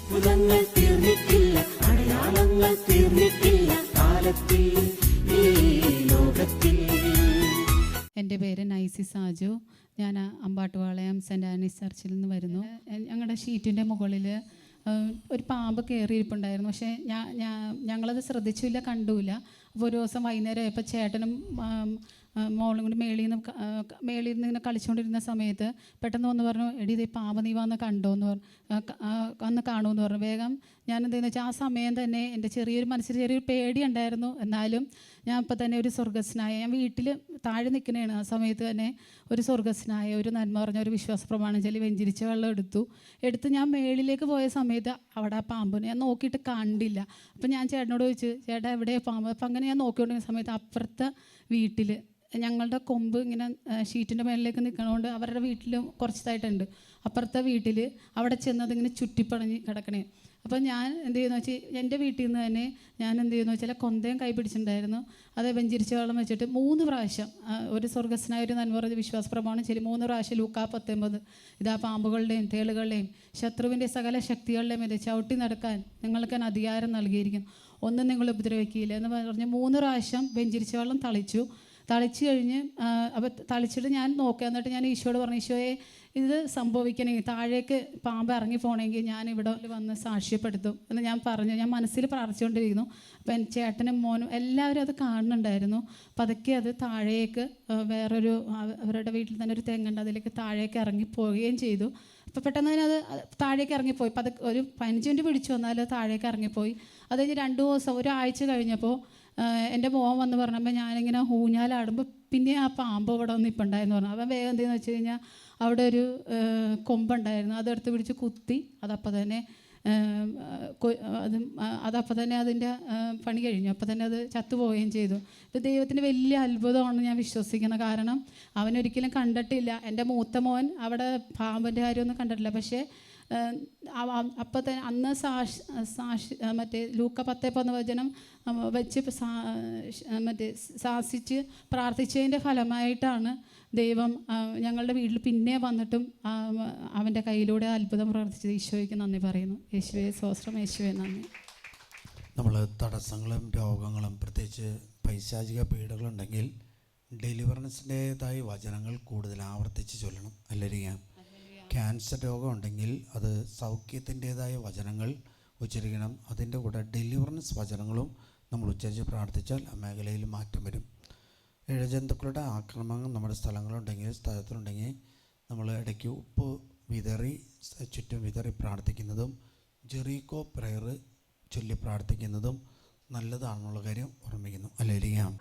അത്ഭുതങ്ങൾ തീർന്നിട്ടില്ല, അടയാളങ്ങൾ തീർന്നിട്ടില്ല കാലത്തിൽ ഈ ലോകത്തിൽ. എൻ്റെ പേര് നൈസി സാജു. ഞാൻ അമ്പാട്ടുപാളയം സെൻറ്റ് ആനീസ് ചർച്ചിൽ നിന്ന് വരുന്നു. ഞങ്ങളുടെ ഷീറ്റിൻ്റെ മുകളിൽ ഒരു പാമ്പ് കയറിയിരിപ്പുണ്ടായിരുന്നു. പക്ഷേ ഞങ്ങളത് ശ്രദ്ധിച്ചില്ല, കണ്ടുമില്ല. അപ്പോൾ ഒരു ദിവസം വൈകുന്നേരം ആയപ്പോൾ ചേട്ടനും മോളും കൂടി മേളിൽ നിന്ന് ഇങ്ങനെ കളിച്ചുകൊണ്ടിരുന്ന സമയത്ത് പെട്ടെന്ന് വന്ന് പറഞ്ഞു, എടി ഇതേ പാമ്പ് നീ വന്ന് കണ്ടോ എന്ന് വന്ന് കാണുമെന്ന് പറഞ്ഞു. വേഗം ഞാൻ എന്തെന്ന് വെച്ചാൽ ആ സമയം തന്നെ എൻ്റെ ചെറിയൊരു മനസ്സിൽ ചെറിയൊരു പേടിയുണ്ടായിരുന്നു. എന്നാലും ഞാൻ ഇപ്പം തന്നെ ഒരു സ്വർഗസ്നായ, ഞാൻ വീട്ടിൽ താഴെ നിൽക്കണേണ്. ആ സമയത്ത് തന്നെ ഒരു സ്വർഗസ്നായ ഒരു നന്മ പറഞ്ഞ ഒരു വിശ്വാസ പ്രമാണം ചൊല്ലി വെഞ്ചരിച്ച വെള്ളം എടുത്ത് ഞാൻ മേളിലേക്ക് പോയ സമയത്ത് അവിടെ ആ പാമ്പിനെ ഞാൻ നോക്കിയിട്ട് കണ്ടില്ല. അപ്പം ഞാൻ ചേട്ടനോട് ചോദിച്ചു, ചേട്ടാ എവിടെയാണ് പാമ്പ്? അപ്പം അങ്ങനെ ഞാൻ നോക്കിക്കൊണ്ടിരുന്ന സമയത്ത് അപ്പുറത്തെ വീട്ടിൽ ഞങ്ങളുടെ കൊമ്പ് ഇങ്ങനെ ഷീറ്റിൻ്റെ മേളിലേക്ക് നിൽക്കണതുകൊണ്ട് അവരുടെ വീട്ടിലും കുറച്ചതായിട്ടുണ്ട്. അപ്പുറത്തെ വീട്ടിൽ അവിടെ ചെന്നത് ഇങ്ങനെ ചുറ്റിപ്പണഞ്ഞ് കിടക്കണേ. അപ്പം ഞാൻ എന്ത് ചെയ്യുന്നു വെച്ചാൽ എൻ്റെ വീട്ടിൽ നിന്ന് തന്നെ ഞാൻ എന്ത് ചെയ്യുന്നു വെച്ചാൽ കൊന്തയും കൈ പിടിച്ചിട്ടുണ്ടായിരുന്നു. അത് വെഞ്ചരിച്ച വെള്ളം വെച്ചിട്ട് 3 പ്രാവശ്യം ഒരു സ്വർഗസ്നായ ഒരു നന്മ പറഞ്ഞ വിശ്വാസ പ്രമാണം ശരി 3 പ്രാവശ്യം ലൂക്കാ 19 ഇതാ പാമ്പുകളുടെയും തേളുകളുടെയും ശത്രുവിൻ്റെ സകല ശക്തികളുടെയും ഇത് ചവിട്ടി നടക്കാൻ നിങ്ങൾക്ക് അധികാരം നൽകിയിരിക്കുന്നു, ഒന്നും നിങ്ങൾ ഉപദ്രവിക്കില്ല എന്ന് പറഞ്ഞ് 3 പ്രാവശ്യം വെഞ്ചരിച്ച വെള്ളം തളിച്ചു കഴിഞ്ഞ് അപ്പോൾ തളിച്ചിട്ട് ഞാൻ നോക്കുക. എന്നിട്ട് ഞാൻ ഈശോയോട് പറഞ്ഞു, ഈശോയെ ഇത് സംഭവിക്കണമെങ്കിൽ താഴേക്ക് പാമ്പ് ഇറങ്ങി പോകണമെങ്കിൽ ഞാൻ ഇവിടെ വന്ന് സാക്ഷ്യപ്പെടുത്തും എന്ന് ഞാൻ പറഞ്ഞു. ഞാൻ മനസ്സിൽ പ്രാർത്ഥിച്ചുകൊണ്ടിരിക്കുന്നു. അപ്പോൾ എൻ്റെ ചേട്ടനും മോനും എല്ലാവരും അത് കാണുന്നുണ്ടായിരുന്നു. പതുക്കെ അത് താഴേക്ക് വേറൊരു അവരുടെ വീട്ടിൽ തന്നെ ഒരു തെങ്ങുണ്ട്, അതിലേക്ക് താഴേക്ക് ഇറങ്ങിപ്പോവുകയും ചെയ്തു. അപ്പോൾ പെട്ടെന്ന് തന്നെ അത് താഴേക്ക് ഇറങ്ങിപ്പോയി. ഒരു 15 മിനിറ്റ് പിടിച്ചു വന്നാൽ അത് താഴേക്ക് ഇറങ്ങിപ്പോയി. അത് കഴിഞ്ഞ് 2 ദിവസം ഒരാഴ്ച കഴിഞ്ഞപ്പോൾ എൻ്റെ മോൻ വന്ന് പറഞ്ഞപ്പോൾ ഞാനിങ്ങനെ ഊഞ്ഞാലാടുമ്പോൾ പിന്നെ ആ പാമ്പ് ഇവിടെ വന്ന് ഇപ്പം ഉണ്ടായെന്ന് പറഞ്ഞു. അപ്പം വേഗം എന്തെന്ന് വെച്ച് കഴിഞ്ഞാൽ അവിടെ ഒരു കൊമ്പുണ്ടായിരുന്നു, അതെടുത്ത് പിടിച്ച് കുത്തി. അതപ്പോൾ തന്നെ അതിൻ്റെ പണി കഴിഞ്ഞു. അപ്പോൾ തന്നെ അത് ചത്തുപോവുകയും ചെയ്തു. ഇത് ദൈവത്തിൻ്റെ വലിയ അത്ഭുതമാണെന്ന് ഞാൻ വിശ്വസിക്കുന്നു. കാരണം അവനൊരിക്കലും കണ്ടിട്ടില്ല. എൻ്റെ മൂത്ത മോൻ അവിടെ പാമ്പിൻ്റെ കാര്യമൊന്നും കണ്ടിട്ടില്ല. പക്ഷേ അപ്പോൾ തന്നെ അന്ന് മറ്റേ ലൂക്ക 10:11 വചനം വെച്ച് ശാസിച്ച് പ്രാർത്ഥിച്ചതിൻ്റെ ഫലമായിട്ടാണ് ദൈവം ഞങ്ങളുടെ വീട്ടിൽ പിന്നെ വന്നിട്ടും അവൻ്റെ കയ്യിലൂടെ അത്ഭുതം പ്രവർത്തിച്ചത്. ഈശോയ്ക്ക് നന്ദി പറയുന്നു. യേശുവേ സ്വസ്ത്രം, യേശുവേ നന്ദി. നമ്മൾ തടസ്സങ്ങളും രോഗങ്ങളും പ്രത്യേകിച്ച് പൈശാചിക പീഡകളുണ്ടെങ്കിൽ ഡെലിവറൻസിൻ്റേതായ വചനങ്ങൾ കൂടുതൽ ആവർത്തിച്ച് ചൊല്ലണം. അല്ലെങ്കിൽ ക്യാൻസർ രോഗം ഉണ്ടെങ്കിൽ അത് സൗഖ്യത്തിൻ്റേതായ വചനങ്ങൾ ഉച്ചരിക്കണം. അതിൻ്റെ കൂടെ ഡെലിവറൻസ് വചനങ്ങളും നമ്മൾ ഉച്ചരിച്ച് പ്രാർത്ഥിച്ചാൽ ആ മേഖലയിൽ മാറ്റം വരും. ഇഴജന്തുക്കളുടെ ആക്രമണം നമ്മുടെ സ്ഥലത്തിലുണ്ടെങ്കിൽ നമ്മൾ ഇടയ്ക്ക് ഉപ്പ് ചുറ്റും വിതറി പ്രാർത്ഥിക്കുന്നതും ജെറീക്കോ പ്രയർ ചൊല്ലി പ്രാർത്ഥിക്കുന്നതും നല്ലതാണെന്നുള്ള കാര്യം ഓർമ്മിക്കുന്നു. അല്ലെങ്കിൽ